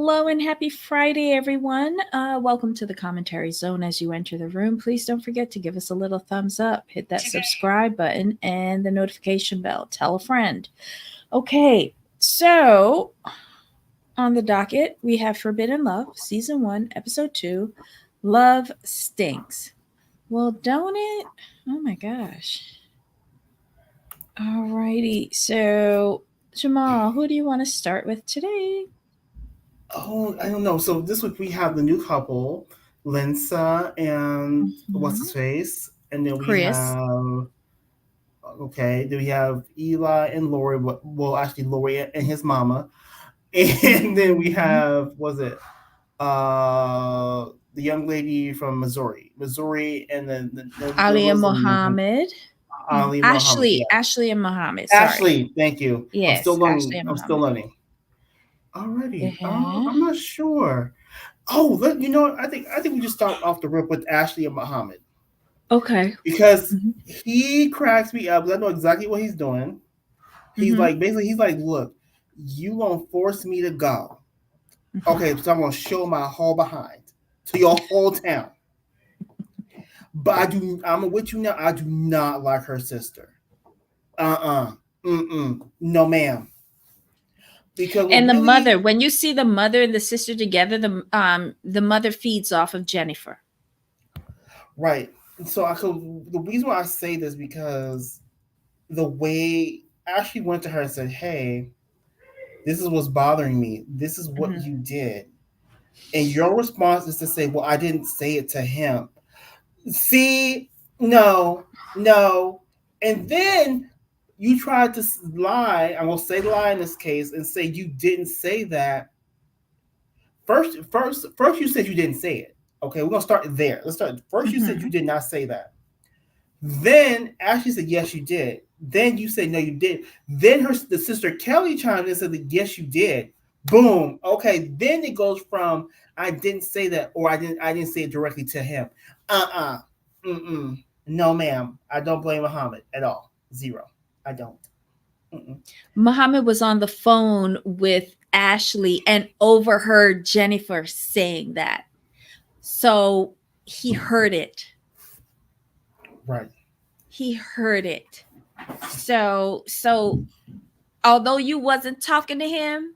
Hello and happy Friday, everyone. Welcome to the commentary zone. As you enter the room, please don't forget to give us a little thumbs up, hit that subscribe button and the notification bell. Tell a friend. Okay, so on the docket, we have Forbidden Love, Season 1, Episode 2, Love Stinks. Well, don't it? Oh my gosh. Alrighty, so Jamal, who do you want to start with today? Oh, I don't know. So this week we have the new couple, Linsa and what's his face, and then we Chris. have then we have Eli and Lori. Well, actually Lori and his mama, and then we have the young lady from Missouri, and then the Ali and Muslim name, Muhammad. Ali Muhammad. Ashley. Yeah, Ashley and Muhammad. Sorry. Ashley. Thank you. I'm still Yes, learning. Ashley and I'm still Muhammad. learning. Alrighty. Uh-huh. I'm not sure. Oh, you know what? I think we just start off the rip with Ashley and Muhammad Okay. because Mhm. he cracks me up. I know exactly what he's doing. He's Mhm. like basically he's like, look, you gonna force me to go. Mhm. Okay, so I'm gonna show my whole behind to your whole town. But I'm with you now. I do not like her sister. Uh-uh. Mm-mm. No, ma'am. Because And the really, mother, when you see the mother and the sister together, the mother feeds off of Jennifer. right. So the reason why I say this because the way Ashley went to her and said, "Hey, this is what's bothering me. This is what Mhm. you did," and your response is to say, "Well, I didn't say it to him." See, no, no, and then you tried to lie. I'm gonna say lie in this case and say you didn't say that. First, you said you didn't say it. Okay, we're gonna start there. Let's start. First, you said you Mhm. did not say that. Then Ashley said, "Yes, you did." Then you say, "No, you did." Then the sister Kelly chimed in and said, that, "Yes, you did." Boom. Okay. Then it goes from I didn't say that, or I didn't say it directly to him. Uh. Mm. No, ma'am. I don't blame Muhammad at all. Zero. I don't. Mm-mm. Muhammad was on the phone with Ashley and overheard Jennifer saying that. So he heard it. Right. He heard it. So although you wasn't talking to him,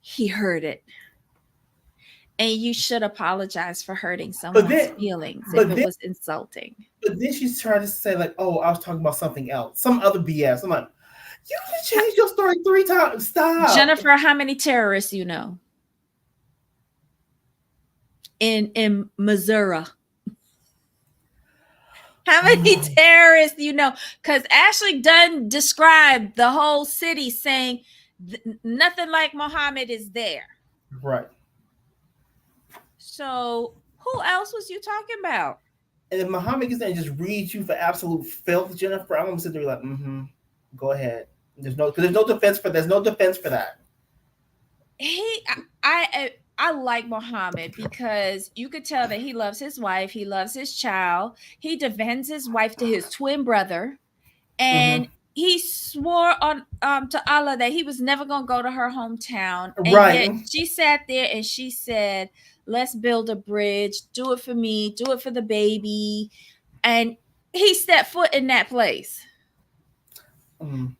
he heard it. And you should apologize for hurting But someone's then, feelings if but it then, was insulting. but then she's trying to say like, "Oh, I was talking about something else, some other BS." I'm like, "You can change your story 3 times. Stop." Jennifer, how many terrorists you know in Missouri? How many terrorists you know? Because Ashley Dunn described the whole city saying nothing like Muhammad is there. Right. So who else was you talking about? And if Muhammad gets there and just reads you for absolute filth, Jennifer, I'm gonna sit there like, go ahead. There's no defense for that. He I like Muhammad because you could tell that he loves his wife, he loves his child. He defends his wife to his twin brother, Mm-hmm. and he swore on to Allah that he was never going to go to her hometown, and yet Right. she sat there and she said, "Let's build a bridge. Do it for me. Do it for the baby." And he stepped foot in that place. Mm.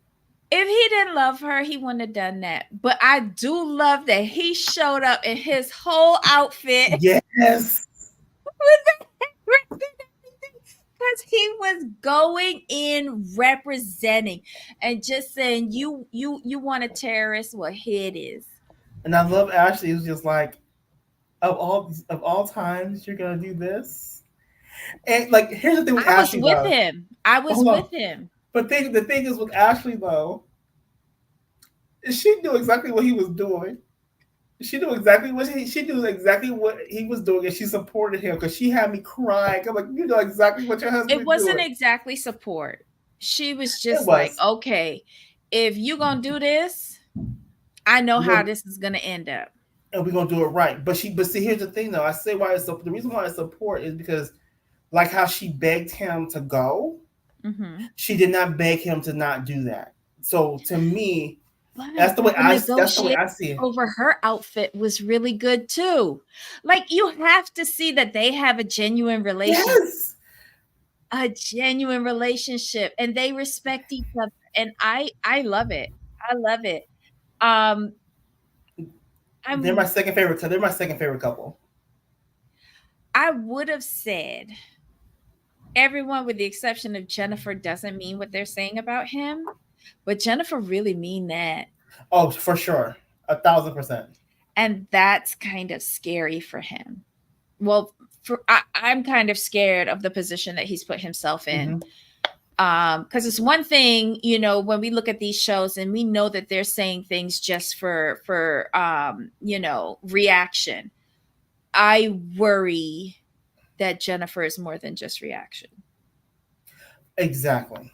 If he didn't love her, he wouldn't have done that. But I do love that he showed up in his whole outfit Yes. because he was going in representing and just saying, you want a terrorist? Well, here it is. And I love Ashley. It was just like, of all times, you're gonna do this. And like, here's the thing with I was Ashley with though. him. I was Hold on. with him. But the thing is with Ashley though, she knew exactly what he was doing. She knew exactly what he was doing, and she supported him because she had me crying. I'm like, you know exactly what your It husband wasn't doing. exactly support. She was It just like, was. okay, if you gonna do this, I know We're how gonna this is gonna end up. and we're gonna do it right. But see, here's the thing though. I say why it's the reason why it's support is because like how she begged him to go, Mm-hmm. she did not beg him to not do that. So to me, But That's the way the I see it. over her outfit was really good too. Like you have to see that they have Yes. a genuine relationship, and they respect each other. And I love it. I love it. Um, They're my I'm second favorite. They're my second favorite couple. I would have said everyone with the exception of Jennifer doesn't mean what they're saying about him, but Jennifer really mean that. Oh, for sure, 1,000%. And that's kind of scary for him. Well, I'm kind of scared of the position that he's put himself in. Mm-hmm. Because it's one thing, you know, when we look at these shows and we know that they're saying things just for you know, reaction. I worry that Jennifer is more than just reaction. Exactly.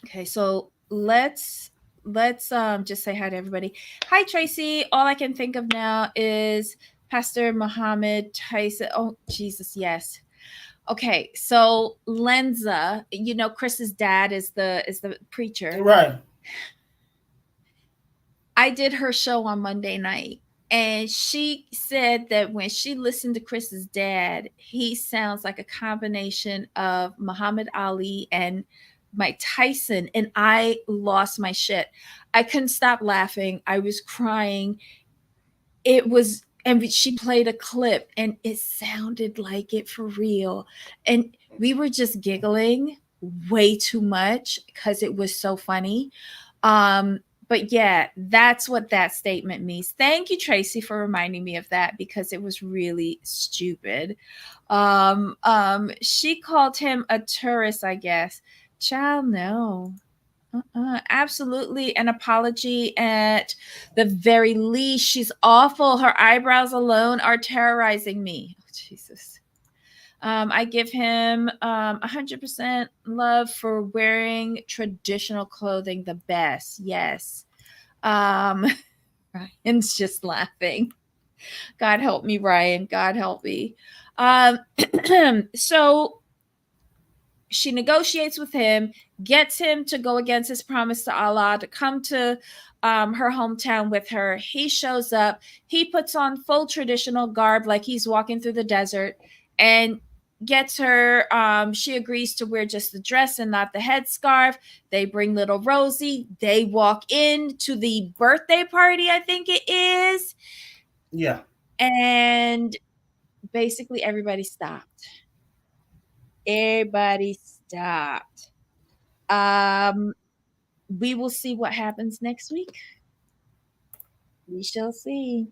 Okay, so let's just say hi to everybody. Hi Tracy. All I can think of now is Pastor Muhammad Tyson. Oh Jesus, yes. Okay, so Lenza, you know, Chris's dad is the preacher. Right. I did her show on Monday night, and she said that when she listened to Chris's dad, he sounds like a combination of Muhammad Ali and Mike Tyson, and I lost my shit. I couldn't stop laughing. I was crying. It was, and she played a clip, and it sounded like it for real. And we were just giggling way too much because it was so funny. But yeah, that's what that statement means. Thank you, Tracy, for reminding me of that because it was really stupid. She called him a tourist, I guess. Child, no. Absolutely an apology at the very least. She's awful. Her eyebrows alone are terrorizing me. Oh, Jesus. I give him 100% love for wearing traditional clothing the best. Yes. Ryan's just laughing. God help me, Ryan. God help me. So she negotiates with him, gets him to go against his promise to Allah to come to her hometown with her. He shows up. He puts on full traditional garb like he's walking through the desert and gets her. She agrees to wear just the dress and not the headscarf. They bring little Rosie. They walk in to the birthday party, I think it is. Yeah. And basically everybody stopped. Everybody stopped. We will see what happens next week. We shall see.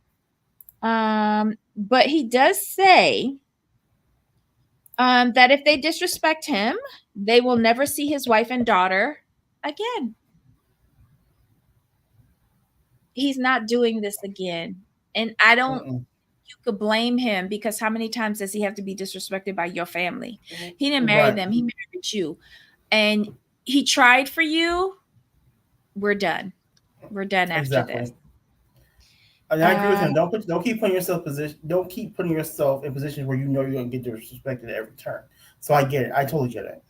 But he does say that if they disrespect him, they will never see his wife and daughter again. He's not doing this again. And I don't, you could blame him because how many times does he have to be disrespected by your family? He didn't marry them, he married you. And he tried for you. We're done. We're done after this. And I agree with him. Don't keep putting yourself in positions where you know you're going to get disrespected at every turn. So I get it. I totally get it.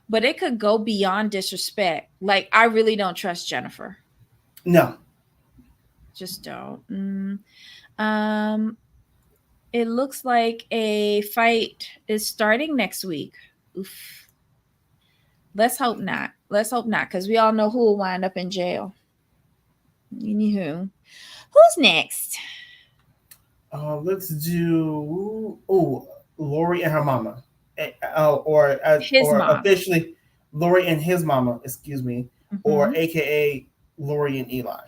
But it could go beyond disrespect. Like I really don't trust Jennifer. No. Just don't. It looks like a fight is starting next week. Oof. Let's hope not. Let's hope not, because we all know who will wind up in jail. Anywho, who's next? Let's do Lori and her mama, or mom. Officially Lori and his mama. Excuse me, or AKA Lori and Eli.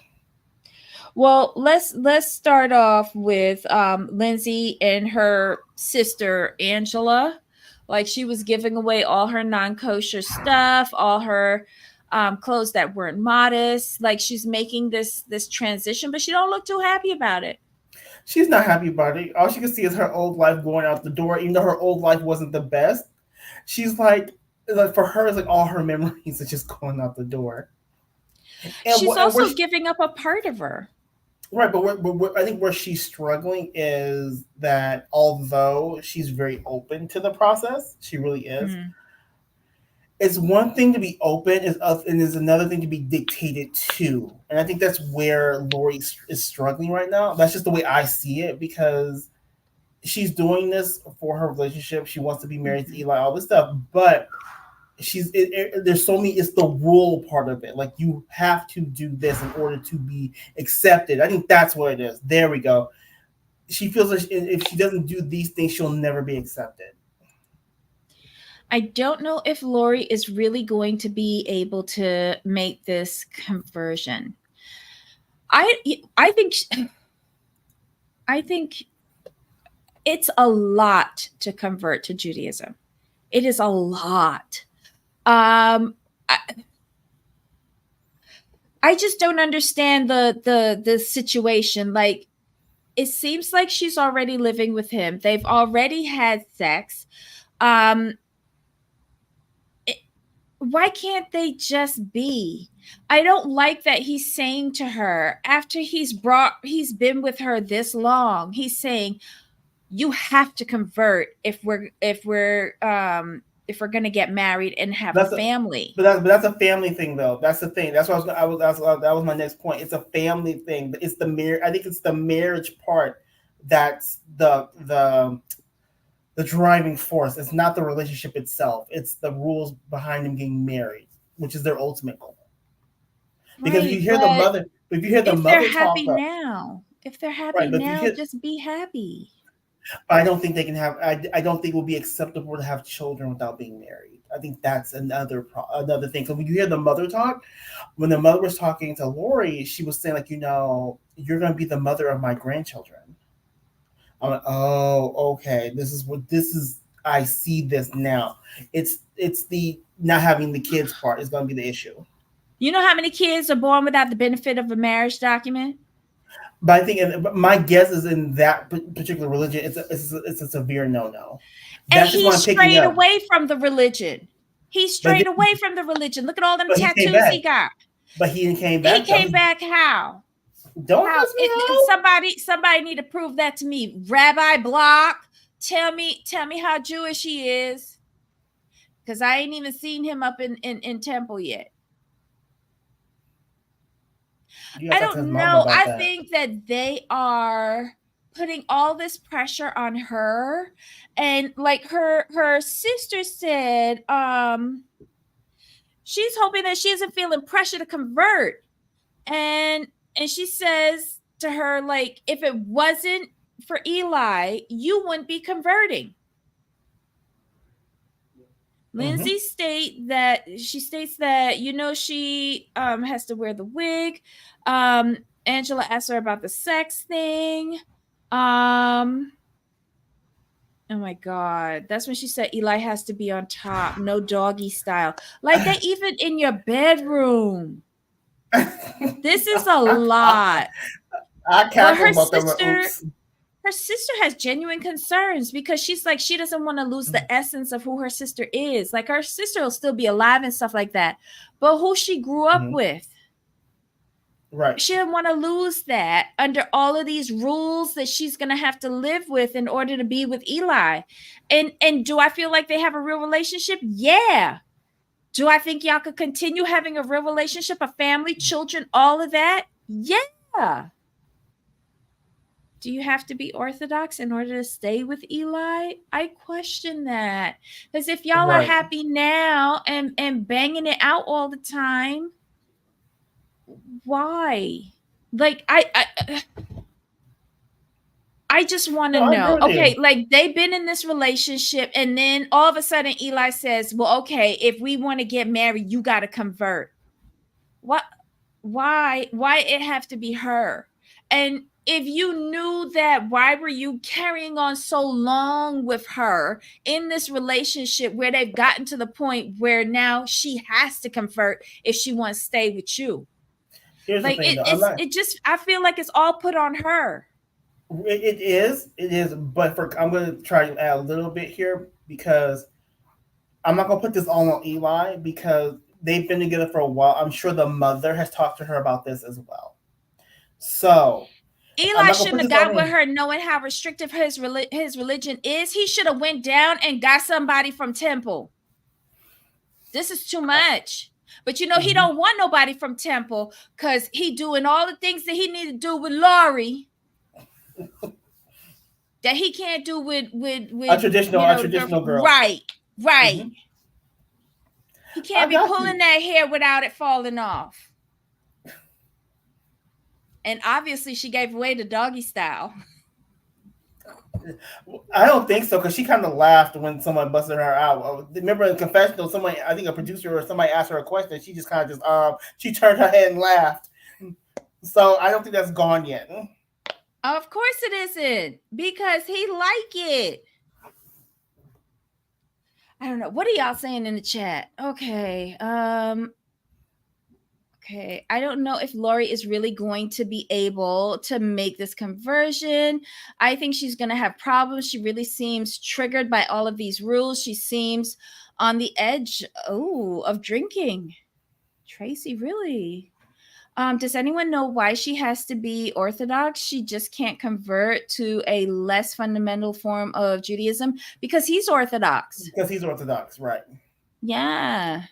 Well, let's start off with Lindsay and her sister Angela. Like she was giving away all her non-kosher stuff, all her clothes that weren't modest. Like she's making this transition, but she don't look too happy about it. She's not happy about it. All she can see is her old life going out the door, even though her old life wasn't the best. She's like for her, it's like all her memories are just going out the door. And she's also giving up a part of her. Right, but I think where she's struggling is that although she's very open to the process, she really is. it's one thing to be open, and it's another thing to be dictated to. And I think that's where Lori is struggling right now. That's just the way I see it, because she's doing this for her relationship. She wants to be married to Eli, all this stuff, but there's so many. It's the rule part of it. Like, you have to do this in order to be accepted. I think that's what it is. There we go. She feels like if she doesn't do these things, she'll never be accepted. I don't know if Lori is really going to be able to make this conversion. I think it's a lot to convert to Judaism. It is a lot. I just don't understand the situation. Like, it seems like she's already living with him. They've already had sex. Why can't they just be? I don't like that he's saying to her, after he's been with her this long, he's saying, you have to convert if we're going to get married and have a family. But that's a family thing, though. That's the thing. That's what that was my next point. It's a family thing. It's the marriage. I think it's the marriage part that's the driving force. It's not the relationship itself. It's the rules behind them getting married, which is their ultimate goal. Because if you hear the mother, if they're happy now, just be happy. I don't think they can have. I don't think it would be acceptable to have children without being married. I think that's another thing. So when you hear the mother talk, when the mother was talking to Lori, she was saying, like, you're going to be the mother of my grandchildren. I'm like, oh, okay. This is. I see this now. It's the not having the kids part is going to be the issue. You know how many kids are born without the benefit of a marriage document? But I think my guess is in that particular religion, it's a severe no-no. And he's strayed away from the religion. He's strayed away from the religion. Look at all them tattoos he got. But he came back. He came back how? Don't ask me. Somebody need to prove that to me. Rabbi Block, tell me how Jewish he is, because I ain't even seen him up in temple yet. I don't know. I think that they are putting all this pressure on her, and like her sister said, she's hoping that she isn't feeling pressure to convert, and she says to her, like, if it wasn't for Eli, you wouldn't be converting. Lindsay states that she has to wear the wig. Angela asked her about the sex thing. Oh my God. That's when she said Eli has to be on top, no doggy style. Like, that even in your bedroom. This is a lot. I can't about that. Her sister has genuine concerns, because she's like, she doesn't want to lose the essence of who her sister is. Like, her sister will still be alive and stuff like that, but who she grew up with. Right. She didn't want to lose that under all of these rules that she's going to have to live with in order to be with Eli. And do I feel like they have a real relationship? Yeah. Do I think y'all could continue having a real relationship, a family, children, all of that? Yeah. Do you have to be Orthodox in order to stay with Eli? I question that. Because if y'all are happy now and banging it out all the time, why? Like, I just want to know. Okay, like, they've been in this relationship, and then all of a sudden Eli says, well, okay, if we want to get married, you got to convert. What? Why it have to be her? And if you knew that, why were you carrying on so long with her in this relationship where they've gotten to the point where now she has to convert if she wants to stay with you? Like, I feel like it's all put on her. It is, but I'm going to try to add a little bit here, because I'm not going to put this all on Eli, because they've been together for a while. I'm sure the mother has talked to her about this as well. So Eli shouldn't have got with her knowing how restrictive his religion is. He should have went down and got somebody from temple. This is too much. But you know, he Mhm. don't want nobody from Temple because he doing all the things that he need to do with Lori that he can't do with A traditional girl. Right. Mhm. He I can't be got pulling you. that hair without it falling off. And obviously she gave away the doggy style. I don't think so, because she kind of laughed when someone busted her out. Remember in confessional, someone, I think a producer or somebody asked her a question. She just kind of she turned her head and laughed. So I don't think that's gone yet. Of course it isn't, because he like it. I don't know. What are y'all saying in the chat? Okay. Okay. I don't know if Lori is really going to be able to make this conversion. I think she's going to have problems. She really seems triggered by all of these rules. She seems on the edge, of drinking. Tracy, really? Does anyone know why she has to be Orthodox? She just can't convert to a less fundamental form of Judaism because he's Orthodox. Because he's Orthodox, right? Yeah.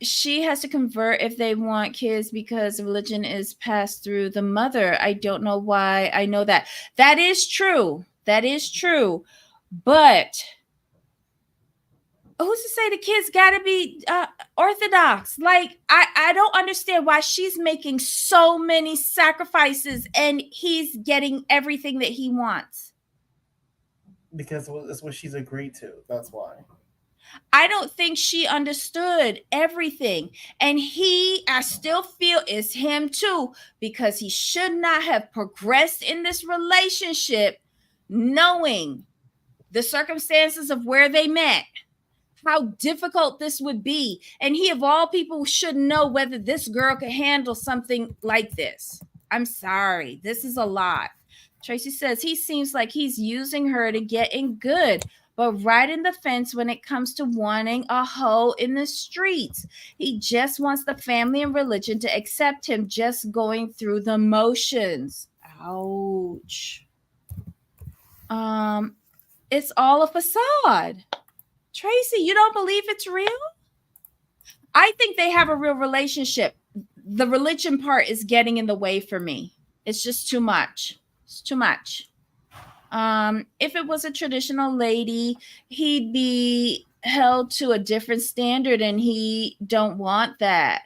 She has to convert if they want kids because religion is passed through the mother. I don't know why I know that. That is true. That is true. But who's to say the kids got to be Orthodox? Like, I don't understand why she's making so many sacrifices and he's getting everything that he wants. Because that's what she's agreed to. That's why. I don't think she understood everything. And I still feel it's him too, because he should not have progressed in this relationship knowing the circumstances of where they met, how difficult this would be. And he, of all people, should know whether this girl could handle something like this. I'm sorry. This is a lot. Tracy says he seems like he's using her to get in good, but right in the fence when it comes to wanting a hoe in the streets. He just wants the family and religion to accept him, just going through the motions. Ouch. It's all a facade. Tracy, you don't believe it's real? I think they have a real relationship. The religion part is getting in the way for me. It's just too much. It's too much. If it was a traditional lady, he'd be held to a different standard, and he don't want that.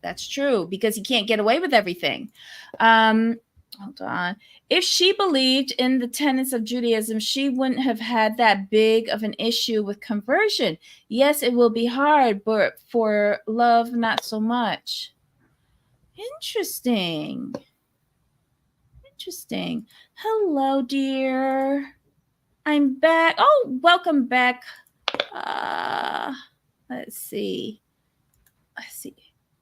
That's true, because he can't get away with everything. Hold on. If she believed in the tenets of Judaism, she wouldn't have had that big of an issue with conversion. Yes, it will be hard, but for love, not so much. Interesting. Interesting. Hello, dear. I'm back. Oh, welcome back. Let's see.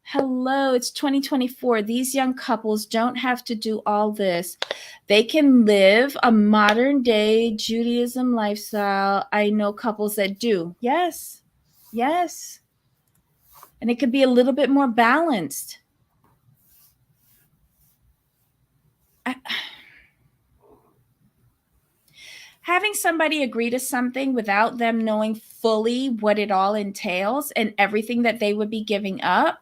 Hello, it's 2024. These young couples don't have to do all this. They can live a modern day Judaism lifestyle. I know couples that do. Yes. Yes. And it could be a little bit more balanced. Having somebody agree to something without them knowing fully what it all entails and everything that they would be giving up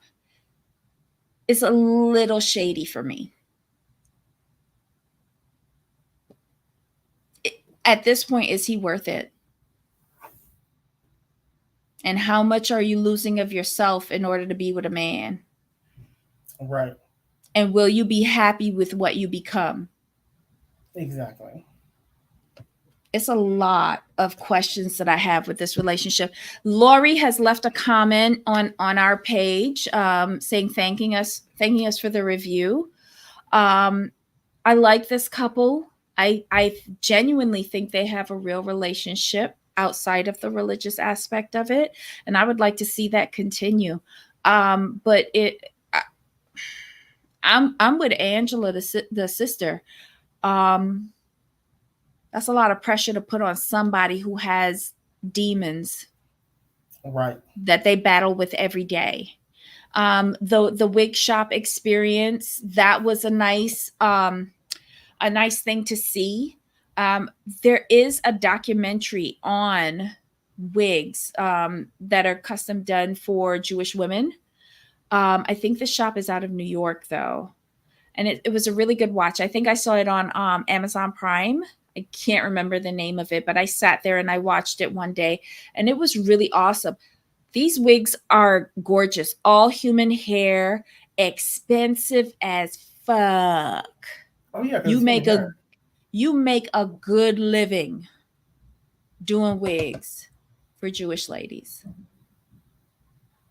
is a little shady for me. At this point, is he worth it? And how much are you losing of yourself in order to be with a man? Right. And will you be happy with what you become? Exactly. It's a lot of questions that I have with this relationship. Lori has left a comment on our page saying thanking us for the review. I like this couple. I genuinely think they have a real relationship outside of the religious aspect of it, and I would like to see that continue. I'm with Angela, the sister. That's a lot of pressure to put on somebody who has demons, right, that they battle with every day. The wig shop experience, that was a nice thing to see. There is a documentary on wigs that are custom done for Jewish women. I think the shop is out of New York though. And it was a really good watch. I think I saw it on Amazon Prime. I can't remember the name of it, but I sat there and I watched it one day and it was really awesome. These wigs are gorgeous, all human hair, expensive as fuck. Oh yeah, You make a good living doing wigs for Jewish ladies.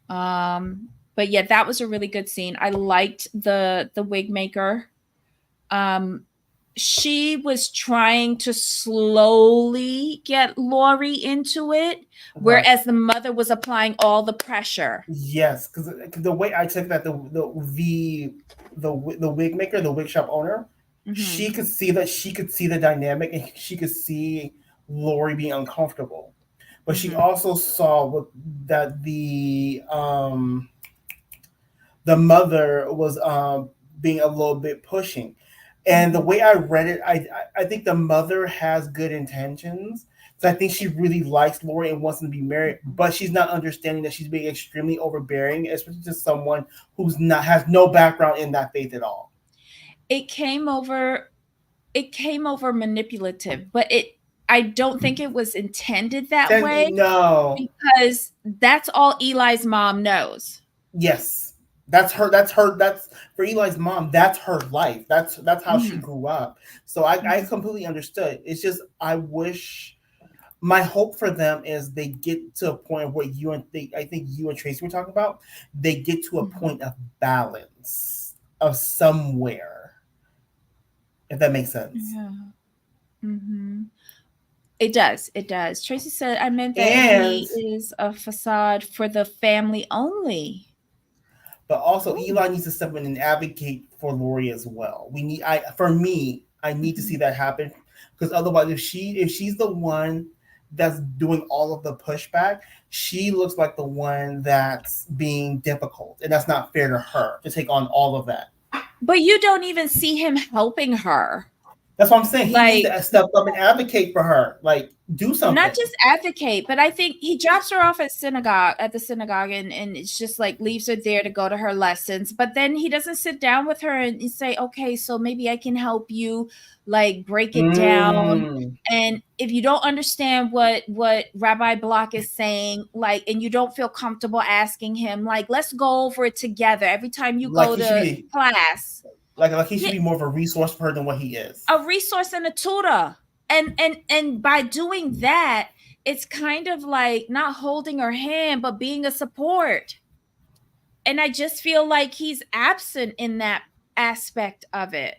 But yeah, that was a really good scene. I liked the wig maker. She was trying to slowly get Lori into it, whereas the mother was applying all the pressure. Yes, because the way I took that, the wig maker, the wig shop owner, she could see the dynamic, and she could see Lori being uncomfortable, but she also saw that the mother was being a little bit pushing. And the way I read it, I think the mother has good intentions. So I think she really likes Lori and wants them to be married, but she's not understanding that she's being extremely overbearing, especially to someone who's has no background in that faith at all. It came over manipulative, but I don't think it was intended that way. No, because that's all Eli's mom knows. Yes. That's for Eli's mom, that's her life. That's how she grew up. So I completely understood. It's just my hope for them is they get to a point where I think you and Tracy were talking about, they get to a point of balance of somewhere. If that makes sense. Yeah. It does. Tracy said, I meant that he is a facade for the family only. But also, Eli needs to step in and advocate for Lori as well. I need to see that happen, because otherwise, if she's the one that's doing all of the pushback, she looks like the one that's being difficult, and that's not fair to her to take on all of that. But you don't even see him helping her. That's what I'm saying. He needs to step up and advocate for her. Like, do something. Not just advocate, but I think he drops her off at the synagogue and it's just like leaves her there to go to her lessons. But then he doesn't sit down with her and say, okay, so maybe I can help you like break it down. And if you don't understand what Rabbi Block is saying, like, and you don't feel comfortable asking him, like, let's go over it together every time you go to class. Like he should be more of a resource for her than what he is. A resource and a tutor. And by doing that, it's kind of like not holding her hand, but being a support. And I just feel like he's absent in that aspect of it.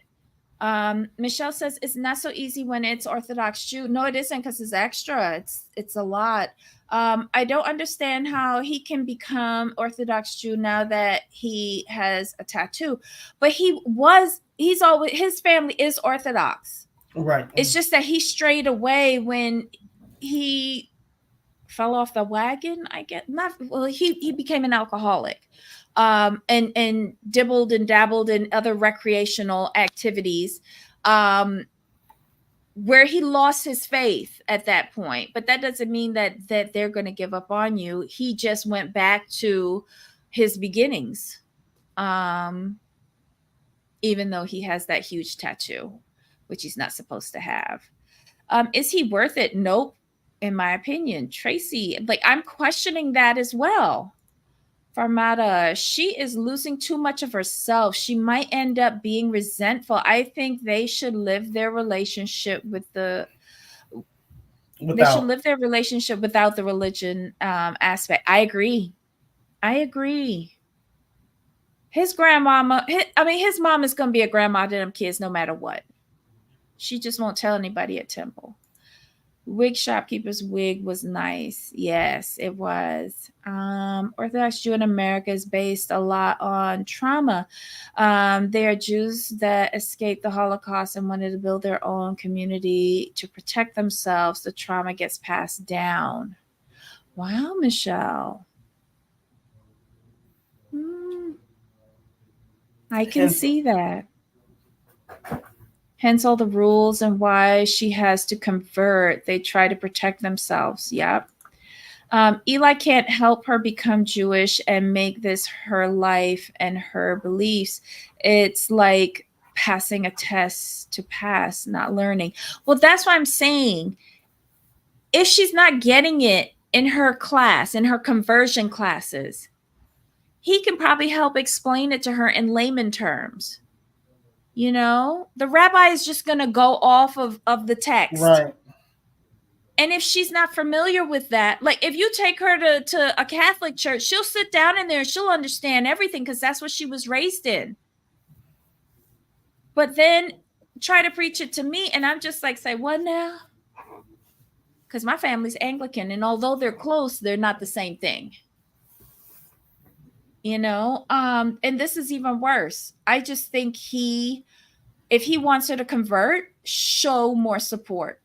Michelle says it's not so easy when it's Orthodox Jew. No, it isn't, because it's extra. It's a lot. I don't understand how he can become Orthodox Jew now that he has a tattoo, but his family is Orthodox. Right. It's just that he strayed away when he fell off the wagon. I get he became an alcoholic, and dibbled and dabbled in other recreational activities, where he lost his faith at that point. But that doesn't mean that they're going to give up on you. He just went back to his beginnings, even though he has that huge tattoo, which he's not supposed to have. Is he worth it? Nope. In my opinion, Tracy, like, I'm questioning that as well. Farmata, she is losing too much of herself. She might end up being resentful. I think they should live their relationship without the religion aspect. I agree. His mom is going to be a grandma to them kids no matter what. She just won't tell anybody at Temple. Wig shopkeeper's wig was nice. Yes, it was. Orthodox Jew in America is based a lot on trauma. They are Jews that escaped the Holocaust and wanted to build their own community to protect themselves. The trauma gets passed down. Wow, Michelle. I can see that. Hence all the rules and why she has to convert. They try to protect themselves. Yep. Eli can't help her become Jewish and make this her life and her beliefs. It's like passing a test to pass, not learning. Well, that's what I'm saying. If she's not getting it in her class, in her conversion classes, he can probably help explain it to her in layman terms. You know, the rabbi is just going to go off of the text. Right. And if she's not familiar with that, like if you take her to a Catholic church, she'll sit down in there and she'll understand everything because that's what she was raised in. But then try to preach it to me, and I'm just like, say, what now? Because my family's Anglican, and although they're close, they're not the same thing. You know, and this is even worse. I just think if he wants her to convert, show more support.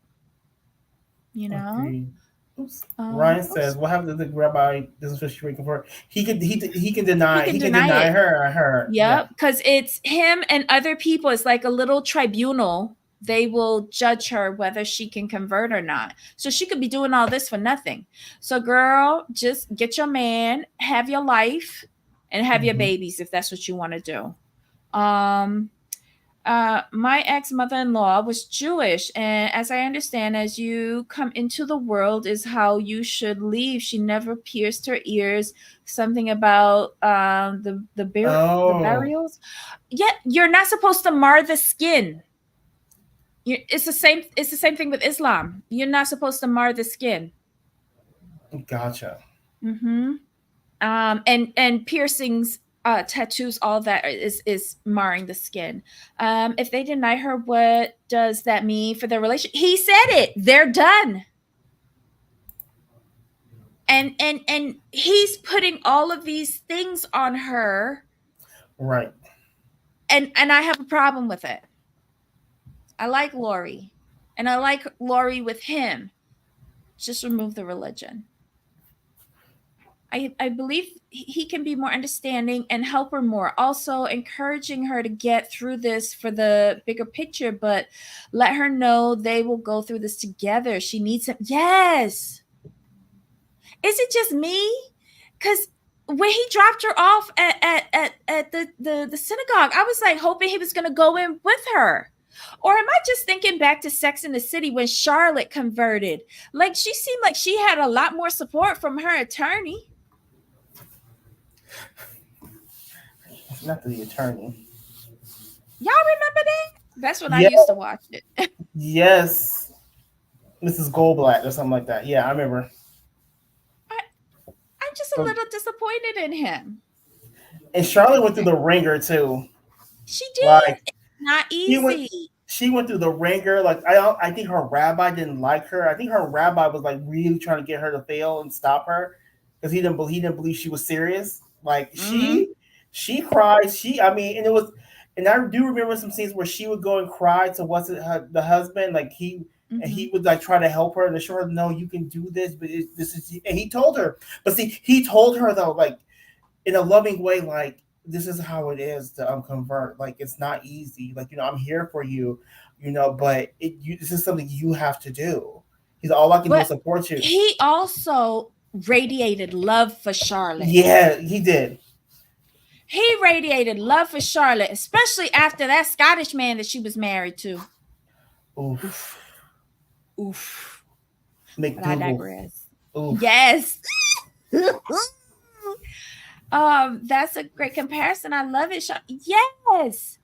You know. Okay. Oops. Ryan says, "What happened to the rabbi? This is what she waiting for. He can deny her. Yep, because it's him and other people. It's like a little tribunal. They will judge her whether she can convert or not. So she could be doing all this for nothing. So, girl, just get your man, have your life, and have your babies if that's what you want to do. My ex-mother-in-law was Jewish, and as I understand, as you come into the world is how you should leave. She never pierced her ears. Something about the burials. Yeah, you're not supposed to mar the skin. It's the same thing with Islam. You're not supposed to mar the skin. Gotcha. Mm-hmm. And piercings, tattoos, all that is marring the skin. If they deny her, what does that mean for their relationship? He said it. They're done. And he's putting all of these things on her. Right. And I have a problem with it. I like Lori. And I like Lori with him. Just remove the religion. I believe he can be more understanding and help her more. Also encouraging her to get through this for the bigger picture, but let her know they will go through this together. She needs him. Yes. Is it just me? Because when he dropped her off at the synagogue, I was like hoping he was going to go in with her. Or am I just thinking back to Sex and the City when Charlotte converted? Like she seemed like she had a lot more support from her attorney. Not the attorney. Y'all remember that? That's when I used to watch it. Yes. Mrs. Goldblatt or something like that. Yeah, I remember. I'm just a little disappointed in him. And Charlotte went through the ringer too. She did. Like, it's not easy. She went through the ringer. Like I think her rabbi didn't like her. I think her rabbi was like really trying to get her to fail and stop her because he didn't believe she was serious. Like she cried. And it was, and I do remember some scenes where she would go and cry to the husband. Like and he would like try to help her and assure her, no, you can do this. But this is, and he told her. But see, he told her though, like in a loving way, like this is how it is to convert. Like it's not easy. Like I'm here for you, but this is something you have to do. He's all I can do is support you. He also radiated love for Charlotte. Yeah, he did. He radiated love for Charlotte, especially after that Scottish man that she was married to. Oof. But I digress. Oof. Yes. That's a great comparison. I love it. Yes.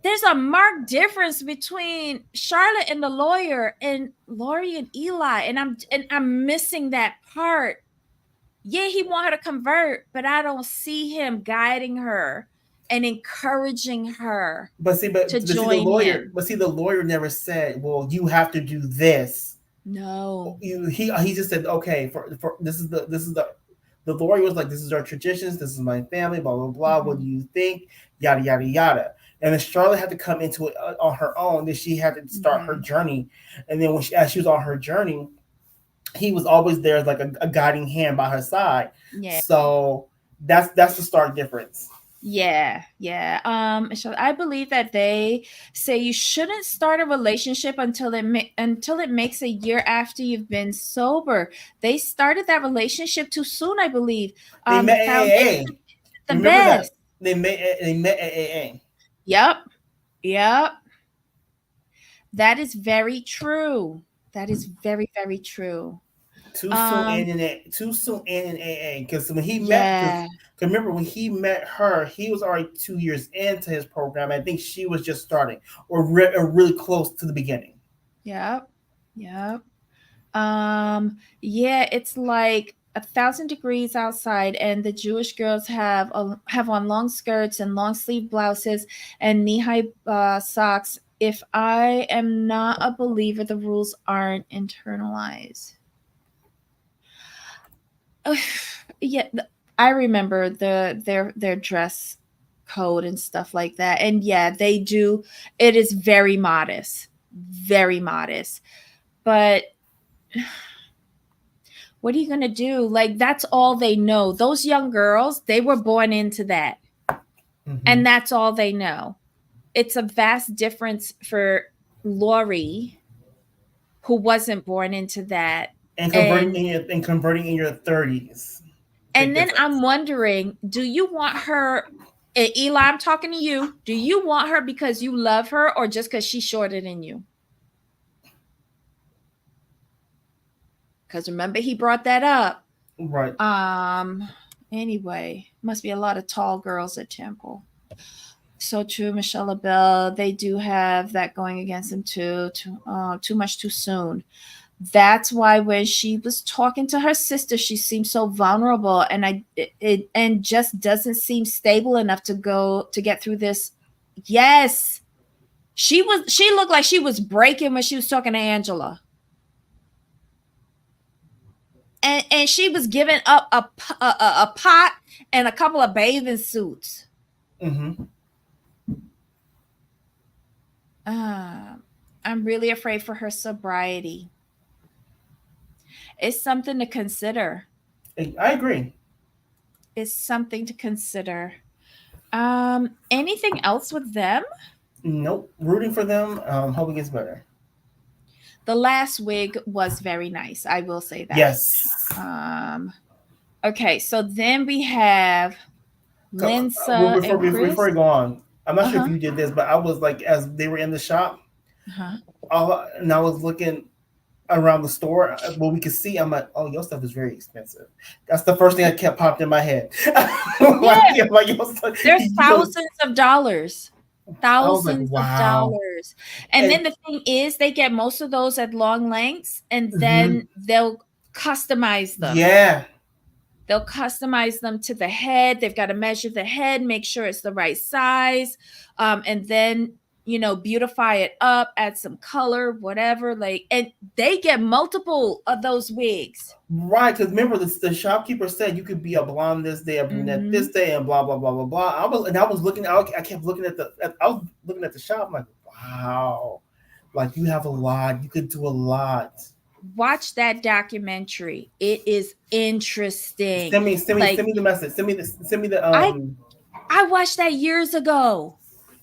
There's a marked difference between Charlotte and the lawyer and Lori and Eli, and I'm missing that part. Yeah, he want her to convert, but I don't see him guiding her and encouraging her. To join him. But see, the lawyer never said, "Well, you have to do this." No, he just said, "Okay, for this is the." The lawyer was like, "This is our traditions. This is my family. Blah blah blah. What do you think? Yada yada yada." And then Charlotte had to come into it on her own. Then she had to start her journey. And then as she was on her journey, he was always there as like a guiding hand by her side. Yeah. So that's the stark difference. Yeah. So I believe that they say you shouldn't start a relationship until it makes a year after you've been sober. They started that relationship too soon, I believe. They The met at foundation AA. is the Remember that best. they met at AA. Yep. Yep. That is very true. That is very, very true. Too soon Um, and in that too soon and in AA. Because when he met, because yeah. remember when he met her, he was already 2 years into his program. I think she was just starting or really close to the beginning. Yep. Yep. Yeah, it's like 1,000 degrees outside, and the Jewish girls have on long skirts and long sleeve blouses and knee high socks. If I am not a believer, the rules aren't internalized. Yeah, I remember their dress code and stuff like that, and yeah, they do. It is very modest, very modest, but what are you going to do? Like, that's all they know. Those young girls, they were born into that. Mm-hmm. And that's all they know. It's a vast difference for Lori, who wasn't born into that. And And converting in your 30s. Big and then difference. I'm wondering, do you want her, Eli, I'm talking to you. Do you want her because you love her or just because she's shorter than you? Because remember, he brought that up. Right. Anyway, must be a lot of tall girls at Temple. So true, Michelle LaBelle. They do have that going against them too. Too much too soon. That's why when she was talking to her sister, she seemed so vulnerable, and and just doesn't seem stable enough to get through this. Yes, she was. She looked like she was breaking when she was talking to Angela, and she was giving up a pot and a couple of bathing suits. Mm-hmm. I'm really afraid for her sobriety. It's something to consider. I agree. It's something to consider. Anything else with them? Nope. Rooting for them. Hope it gets better. The last wig was very nice. I will say that. Yes. Okay, so then we have Well, Linsa before and before Chris. before we go on, I'm not sure if Uh-huh. you did this, but I was like, as they were in the shop, Uh-huh. and I was looking around the store, what we could see, I'm like, oh, your stuff is very expensive. That's the first thing that kept popped in my head. Yeah, like your stuff, there's thousands of dollars. I was like, Thousands of wow. dollars. And And then the thing is, they get most of those at long lengths and mhm, then they'll customize them. yeah, They'll customize them to the head. They've got to measure the head, make sure it's the right size, and then beautify it up, add some color, whatever. Like, and they get multiple of those wigs. right. Because remember, the shopkeeper said you could be a blonde this day, a brunette Mm-hmm. this day, and blah blah blah blah blah. I was looking. I kept looking I was looking at the shop. I'm like, wow, like you have a lot. You could do a lot. Watch that documentary. It is interesting. Send me, send me, Like, send me the message. Send me the I I watched that years ago.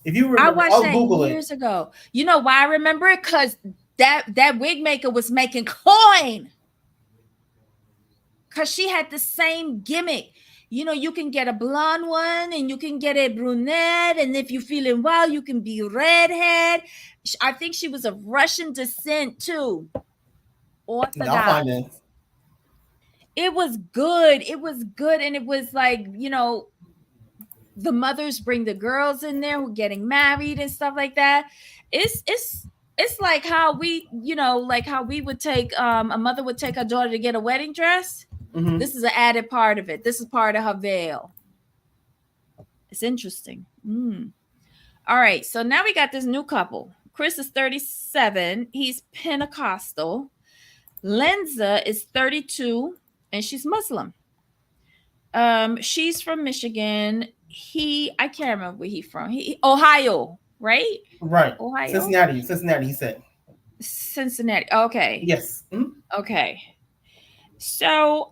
If you I remember, watched I'll that Google it. years ago. You know why I remember it? Because that wig maker was making coin. Because she had the same gimmick. You can get a blonde one and you can get a brunette. And if you're feeling well, you can be redhead. I think she was of Russian descent too. No, I'll find Orthodox. it. It was good. It was good. And it was like, the mothers bring the girls in there who are getting married and stuff like that. It's like how like how we would take a mother would take her daughter to get a wedding dress. Mm-hmm. This is an added part of it. This is part of her veil. It's interesting. All right, so now we got this new couple. Chris is 37. He's Pentecostal. Lenza is 32 and she's Muslim. She's from Michigan. I can't remember where he's from. Ohio, right? Right. Ohio. Cincinnati. He said. Cincinnati. Okay. Yes. Mm-hmm. Okay. So,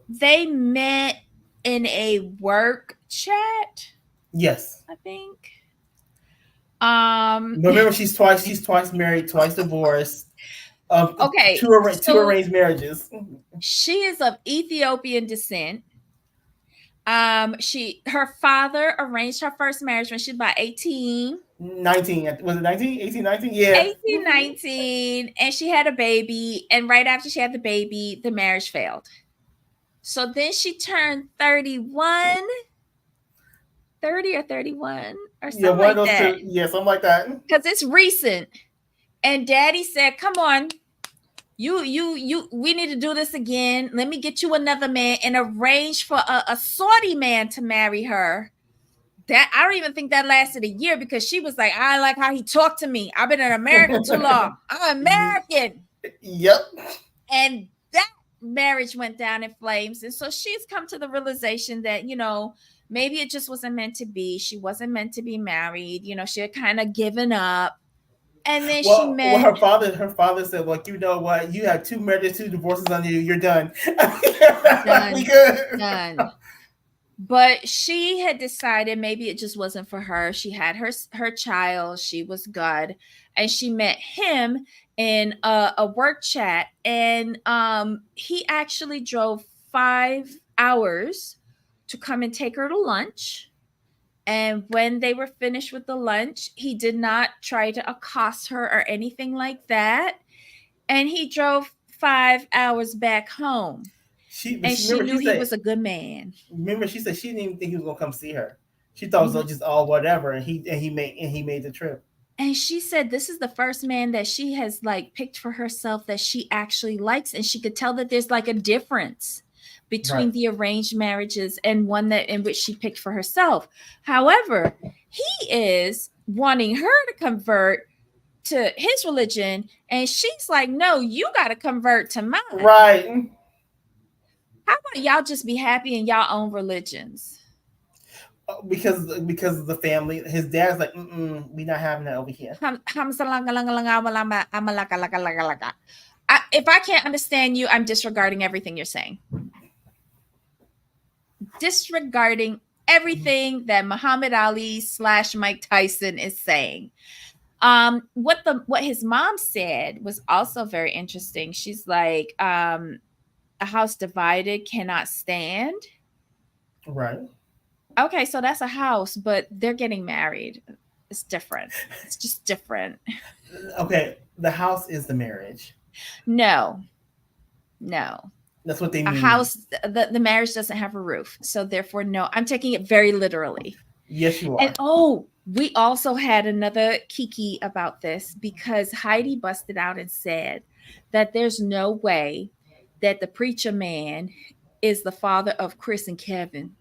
they met in a work chat, Yes. I think. Remember, she's twice married, twice divorced. Okay, Two so arranged marriages. she is of Ethiopian descent. Her father arranged her first marriage when she was about 18. 19, was it 19? 18, 19? Yeah. 18, 19, and she had a baby. And right after she had the baby, the marriage failed. So then she turned 31, 30 or 31 or something Yeah, one like of those that. two. Yeah, something like that. Because it's recent. And daddy said, come on, we need to do this again. Let me get you another man, and arrange for a Saudi man to marry her. That I don't even think that lasted a year, because she was like, I like how he talked to me. I've been in America too long. I'm American. Yep. And that marriage went down in flames. And so she's come to the realization that, maybe it just wasn't meant to be. She wasn't meant to be married. She had kind of given up. And then she Well, met. her father said, "Well, you know what? You have 2 marriages, 2 divorces on you. You're done. Done. We good. Done. But she had decided maybe it just wasn't for her. She had her child. She was good. And she met him in a work chat. And he actually drove 5 hours to come and take her to lunch. And when they were finished with the lunch, he did not try to accost her or anything like that. And he drove 5 hours back home. She knew he was a good man. Remember, she said she didn't even think he was gonna come see her. She thought it was just all whatever, and he made the trip. And she said this is the first man that she has picked for herself that she actually likes, and she could tell that there's a difference between the arranged marriages and one that in which she picked for herself. However, he is wanting her to convert to his religion, and she's like, no, you got to convert to mine. Right. How about y'all just be happy in y'all own religions? Because of the family, his dad's like, we not having that over here. If I can't understand you, I'm disregarding everything you're saying. Disregarding everything that Muhammad Ali / Mike Tyson is saying. What his mom said was also very interesting. She's like, a house divided cannot stand. Right. Okay, so that's a house, but they're getting married. It's different. It's just different. Okay, the house is the marriage. No. That's what they mean. A house, the marriage doesn't have a roof, so therefore, no. I'm taking it very literally. Yes, you are. And we also had another kiki about this, because Heidi busted out and said that there's no way that the preacher man is the father of Chris and Kevin.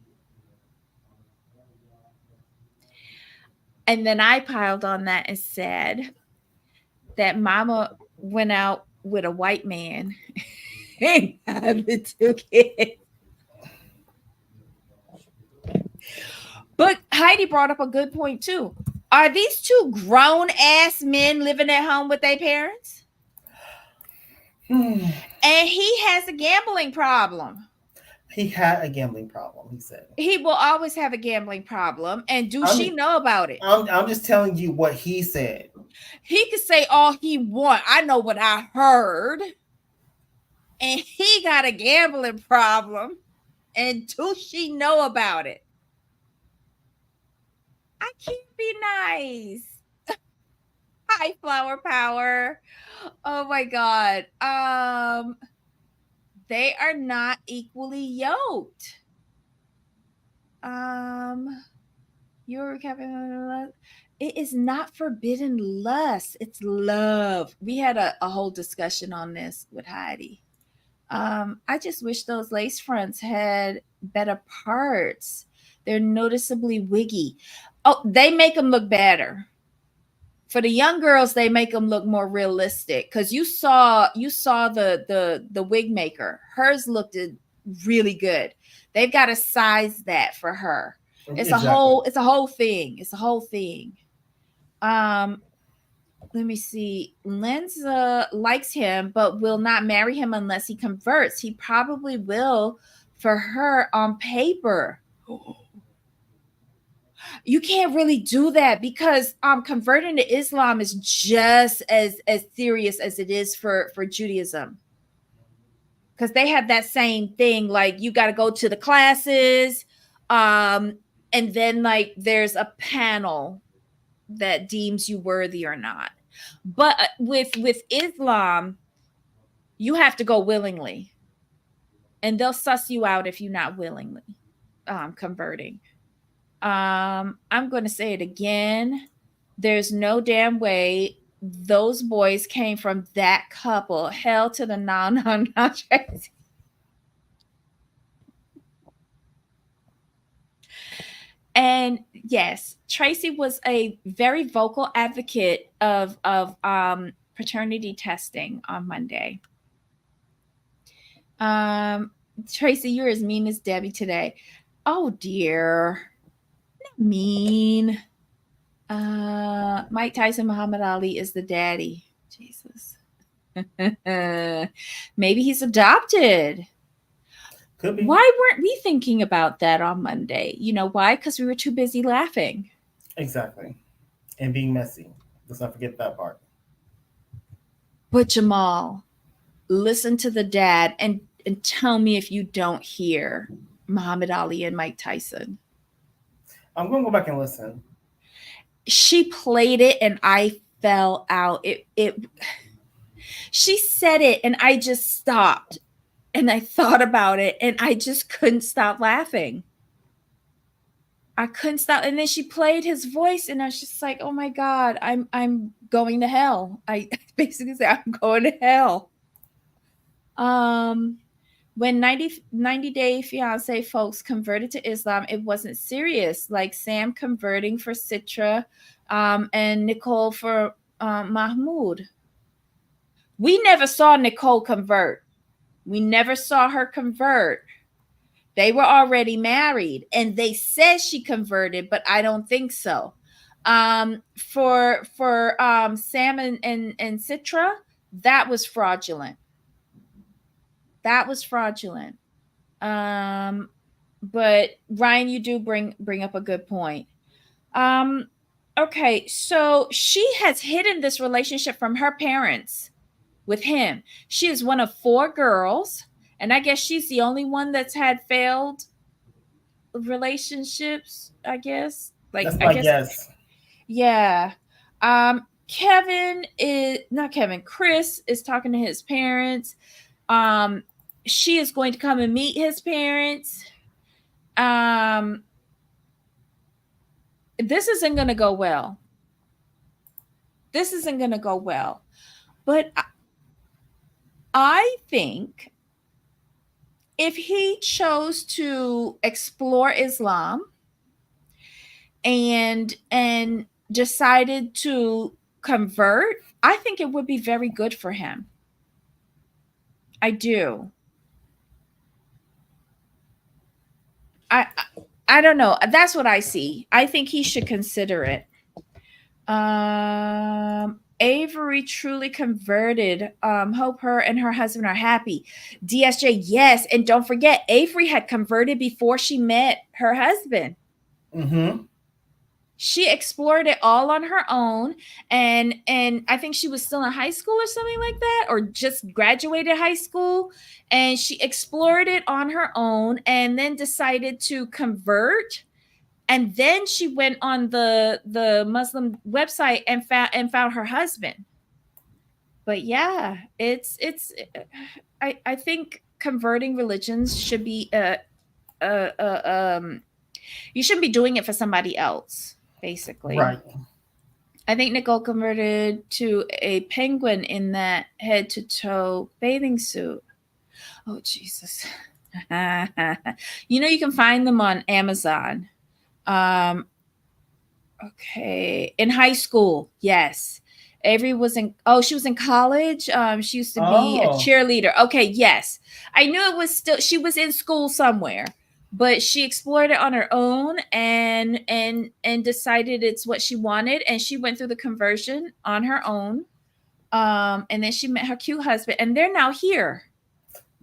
And then I piled on that and said that Mama went out with a white man and had the 2 kids. But Heidi brought up a good point too. Are these 2 grown-ass men living at home with their parents? And he has a gambling problem. He had a gambling problem, he said. He will always have a gambling problem. And she know about it? I'm just telling you what he said. He could say all he want. I know what I heard. And he got a gambling problem. And she know about it? I can't be nice. Hi, Flower Power. Oh my God. They are not equally yoked. You're Kevin. It is not forbidden lust. It's love. We had a whole discussion on this with Heidi. I just wish those lace fronts had better parts. They're noticeably wiggy. Oh, they make them look better. For the young girls, they make them look more realistic, because you saw the wig maker. Hers looked really good. They've got to size that for her. It's a whole thing. It's a whole thing. Let me see. Lenza likes him, but will not marry him unless he converts. He probably will for her on paper. You can't really do that because converting to Islam is just as serious as it is for Judaism. Because they have that same thing, like you got to go to the classes, and then like there's a panel that deems you worthy or not. But with Islam, you have to go willingly, and they'll suss you out if you're not willingly converting. I'm going to say it again. There's no damn way those boys came from that couple. Hell to the no, Tracy. And yes, Tracy was a very vocal advocate of paternity testing on Monday. Tracy, you're as mean as Debbie today. Oh dear. Mean. Mike Tyson, Muhammad Ali is the daddy. Jesus. Maybe he's adopted. Could be. Why weren't we thinking about that on Monday? You know why? Because we were too busy laughing. Exactly. And being messy. Let's not forget that part. But Jamal, listen to the dad and tell me if you don't hear Muhammad Ali and Mike Tyson. I'm going to go back and listen. She played it and I fell out. She said it and I just stopped and I thought about it and I just couldn't stop laughing. I couldn't stop. And then she played his voice and I was just like, oh my God, I'm going to hell. I basically said, I'm going to hell. When 90 Day Fiance folks converted to Islam, it wasn't serious. Like Sam converting for Citra and Nicole for Mahmoud. We never saw Nicole convert. We never saw her convert. They were already married and they said she converted, but I don't think so. For Sam and Citra, that was fraudulent. That was fraudulent. But Ryan, you do bring up a good point. Okay, so she has hidden this relationship from her parents with him. She is one of 4 girls, and I guess she's the only one that's had failed relationships, I guess. Like that's my guess. Yeah. Chris is talking to his parents. She is going to come and meet his parents. This isn't going to go well. But I think if he chose to explore Islam and decided to convert, I think it would be very good for him. I do. I don't know. That's what I see. I think he should consider it. Avery truly converted. Hope her and her husband are happy. DSJ, yes. And don't forget, Avery had converted before she met her husband. Mm-hmm. She explored it all on her own. And I think she was still in high school or something like that, or just graduated high school. And she explored it on her own and then decided to convert. And then she went on the Muslim website and found her husband. But yeah, I think converting religions should be you shouldn't be doing it for somebody else, basically. Right. I think Nicole converted to a penguin in that head to toe bathing suit. Oh Jesus. You can find them on Amazon. Okay. In high school, yes. Avery was she was in college. She used to be a cheerleader. Okay, yes. I knew it was she was in school somewhere, but she explored it on her own and decided it's what she wanted. And she went through the conversion on her own. And then she met her cute husband and they're now here.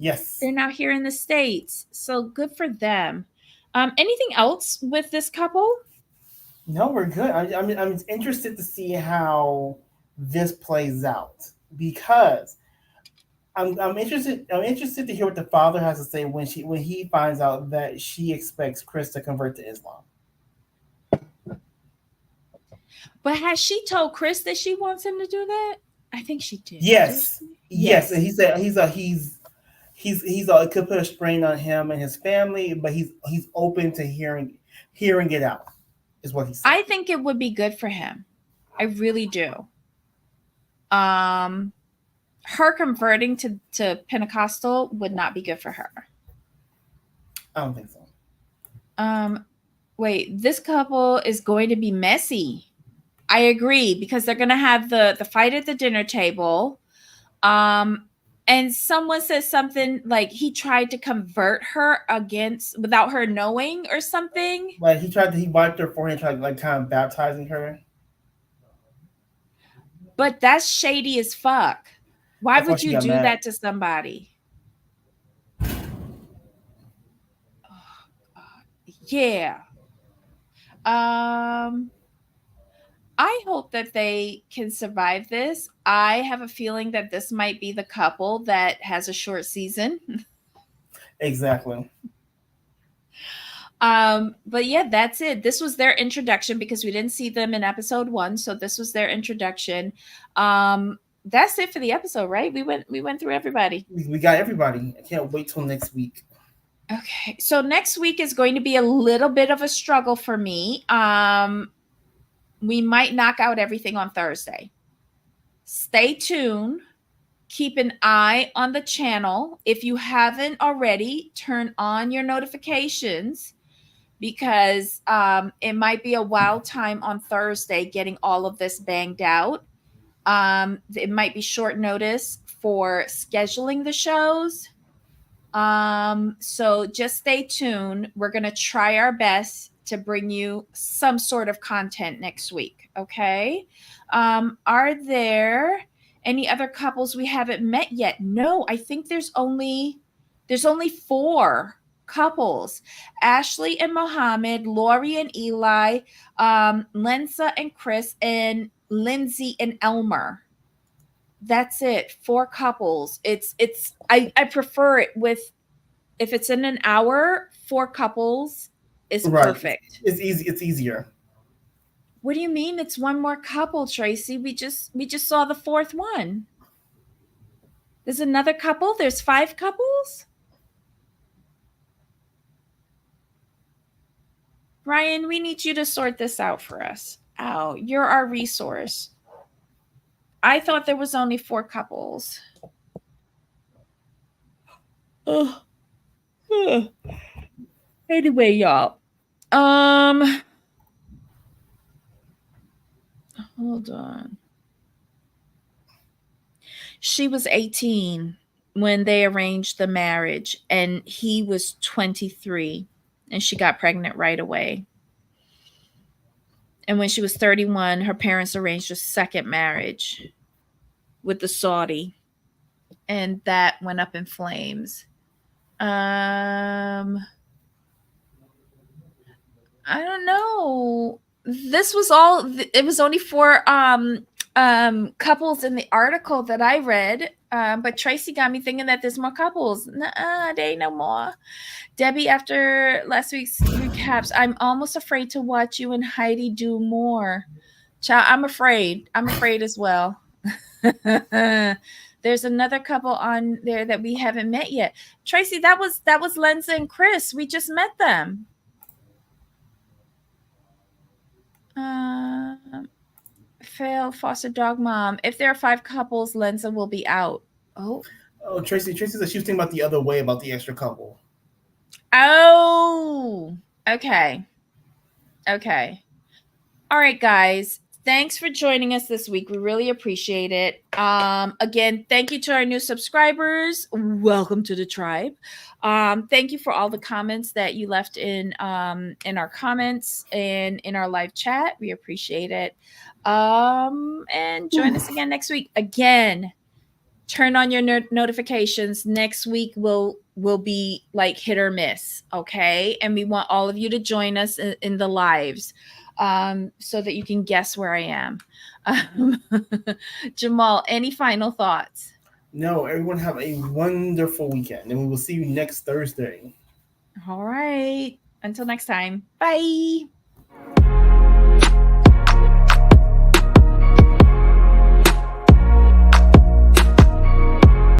Yes. They're now here in the States. So good for them. Anything else with this couple? No, we're good. I'm interested to see how this plays out because I'm interested. I'm interested to hear what the father has to say when he finds out that she expects Chris to convert to Islam. But has she told Chris that she wants him to do that? I think she did. Yes, yes. And he said it could put a strain on him and his family, but he's open to hearing it out. Is what he said. I think it would be good for him. I really do. Her converting to Pentecostal would not be good for her. I don't think so. Wait, this couple is going to be messy. I agree, because they're going to have the fight at the dinner table. And someone says something like he tried to convert her without her knowing or something. Like he wiped her forehead, tried like kind of baptizing her. But that's shady as fuck. Why would you do that to somebody? Yeah. I hope that they can survive this. I have a feeling that this might be the couple that has a short season. Exactly. But yeah, that's it. This was their introduction because we didn't see them in episode 1, so this was their introduction. That's it for the episode, right? We went through everybody. We got everybody. I can't wait till next week. Okay, so next week is going to be a little bit of a struggle for me. We might knock out everything on Thursday. Stay tuned. Keep an eye on the channel. If you haven't already, turn on your notifications, because it might be a wild time on Thursday getting all of this banged out. It might be short notice for scheduling the shows. So just stay tuned. We're going to try our best to bring you some sort of content next week. Okay. Are there any other couples we haven't met yet? No, I think there's only 4 couples: Ashley and Mohammed, Lori and Eli, Lensa and Chris, and Lindsay and Elmer. That's it. 4 couples. I prefer it if it's in an hour, 4 couples is perfect. It's easy. It's easier. What do you mean it's one more couple, Tracy? We just saw the 4th one. There's another couple? There's 5 couples? Ryan, we need you to sort this out for us. Ow, you're our resource. I thought there was only 4 couples. Oh. Anyway, y'all. Hold on. She was 18 when they arranged the marriage, and he was 23, and she got pregnant right away. And when she was 31, her parents arranged a second marriage with the Saudi, and that went up in flames. I don't know. This was all. It was only 4 couples in the article that I read. But Tracy got me thinking that there's more couples. Nuh-uh, there ain't no more. Debbie, after last week's recaps, I'm almost afraid to watch you and Heidi do more. Child, I'm afraid. I'm afraid as well. There's another couple on there that we haven't met yet. Tracy, that was Lensa and Chris. We just met them. Fail foster dog mom. If there are 5 couples, Lensa will be out. Oh, Tracy said she was thinking about the other way, about the extra couple. Oh, okay. All right, guys. Thanks for joining us this week. We really appreciate it. Again, thank you to our new subscribers. Welcome to the tribe. Thank you for all the comments that you left in our comments and in our live chat. We appreciate it. And join us again next week. Again, turn on your notifications. Next week will be like hit or miss, okay? And we want all of you to join us in the lives, so that you can guess where I am. Jamal, any final thoughts? No, everyone have a wonderful weekend, and we will see you next Thursday. All right. Until next time. Bye.